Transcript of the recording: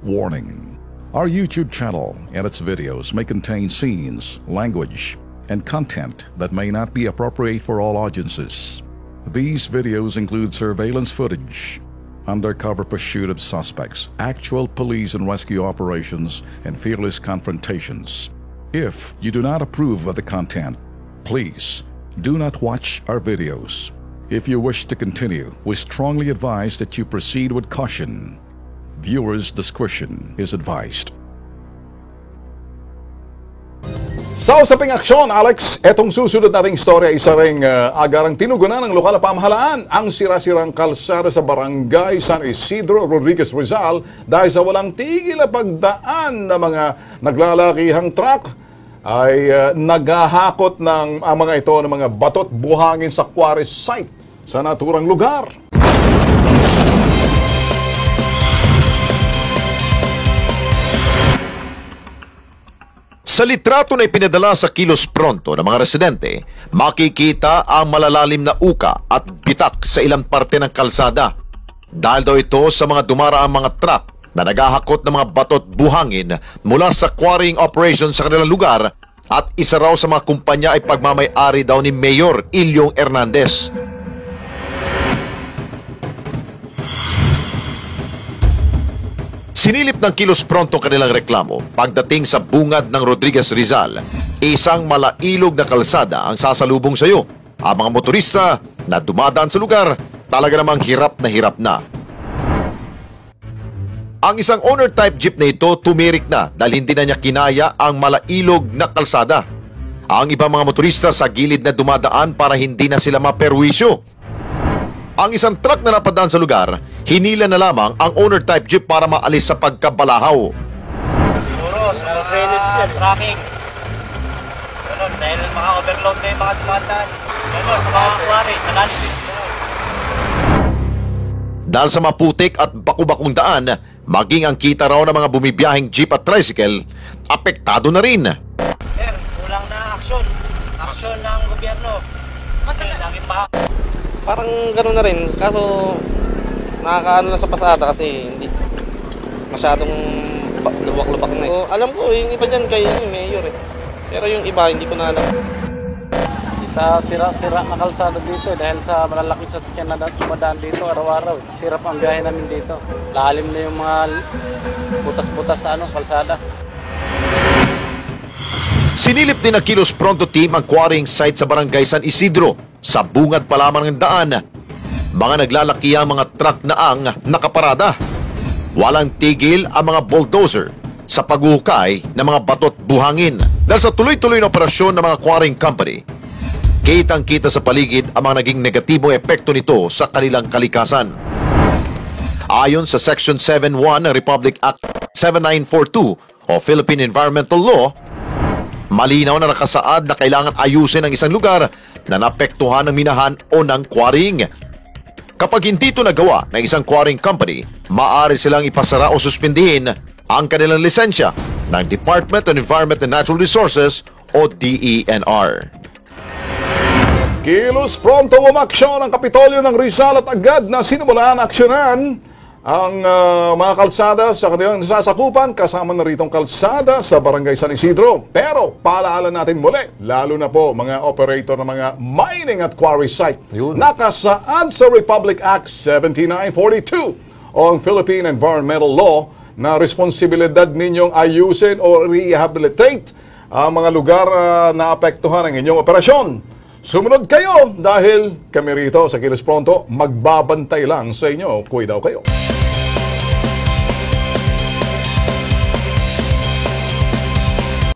Warning: our YouTube channel and its videos may contain scenes, language, and content that may not be appropriate for all audiences. These videos include surveillance footage, undercover pursuit of suspects, actual police and rescue operations, and fearless confrontations. If you do not approve of the content, please do not watch our videos. If you wish to continue, we strongly advise that you proceed with caution. Viewers' discretion is advised. Sa usaping aksyon, Alex, etong susunod nating istorya ay isa ring agarang tinugunan ng lokal na pamahalaan ang sira-sirang kalsada sa barangay San Isidro, Rodriguez, Rizal dahil sa walang tigil na pagdaan ng mga naglalakihang truck ay naghahakot ng mga ito ng mga batot buhangin sa quarry site sa naturang lugar. Sa litrato na ipinadala sa Kilos Pronto ng mga residente, makikita ang malalalim na uka at bitak sa ilang parte ng kalsada. Dahil daw ito sa mga dumaraang mga truck na naghahakot ng mga batot buhangin mula sa quarrying operation sa kanilang lugar at isa raw sa mga kumpanya ay pagmamay-ari daw ni Mayor Ilyong Hernandez. Sinilip ng Kilos Pronto kanilang reklamo pagdating sa bungad ng Rodriguez, Rizal. Isang malailog na kalsada ang sasalubong sa iyo. Ang mga motorista na dumadaan sa lugar talaga namang hirap na. Ang isang owner-type jeep na ito tumirik na dahil hindi na niya kinaya ang malailog na kalsada. Ang ibang mga motorista sa gilid na dumadaan para hindi na sila maperwisyo. Ang isang truck na napadaan sa lugar, hinila na lamang ang owner-type jeep para maalis sa pagkabalahaw. Siguro sa drainage yan, tracking. Ganun, dahil maka-overload na yung mga dumadaan. Ganun, sa mga quarry, sa landfill. Dahil sa maputik at baku-bakong daan, maging ang kita raw ng mga bumibiyahing jeep at tricycle, apektado na rin. Sir, kulang na aksyon. Aksyon ng gobyerno. Kasi laging baha. Parang gano'n na rin, kaso nakakaano na sa pasada kasi hindi masyadong lubak-lubak na eh. So, alam ko, yung iba dyan kay Mayor eh. Pero yung iba, hindi ko na alam. Sa sira-sira na kalsada dito dahil sa malalaking sasakyan na dumadaan dito araw-araw. Sirap ang biyahe namin dito. Lalim na yung mga butas-butas sa kalsada. Sinilip din ng Kilos Pronto team ang quarrying site sa barangay San Isidro. Sa bungad pa lamang ng daan, mga naglalaki ang mga truck na ang nakaparada. Walang tigil ang mga bulldozer sa paghuhukay ng mga batot buhangin. Dahil sa tuloy-tuloy na operasyon ng mga quarrying company, kitang-kita sa paligid ang mga naging negatibong epekto nito sa kanilang kalikasan. Ayon sa Section 7.1 ng Republic Act 7942 o Philippine Environmental Law, malinaw na nakasaad na kailangan ayusin ang isang lugar na naapektuhan ng minahan o ng quarrying. Kapag hindi ito nagawa ng isang quarrying company, maaari silang ipasara o suspindihin ang kanilang lisensya ng Department of Environment and Natural Resources o DENR. Kilos Pronto umaksyon ang Kapitolyo ng Rizal at agad na sinimulan aksyonan ang mga kalsada sa kanilang nasasakupan, kasama na ritong kalsada sa Barangay San Isidro. Pero paalaala natin muli, lalo na po mga operator ng mga mining at quarry site, nakasaad sa Republic Act 7942 o ang Philippine Environmental Law na responsibilidad ninyong ayusin o rehabilitate ang mga lugar na apektuhan ng inyong operasyon. Sumunod kayo dahil kami rito sa Kilos Pronto magbabantay lang sa inyo. Kuy daw kayo.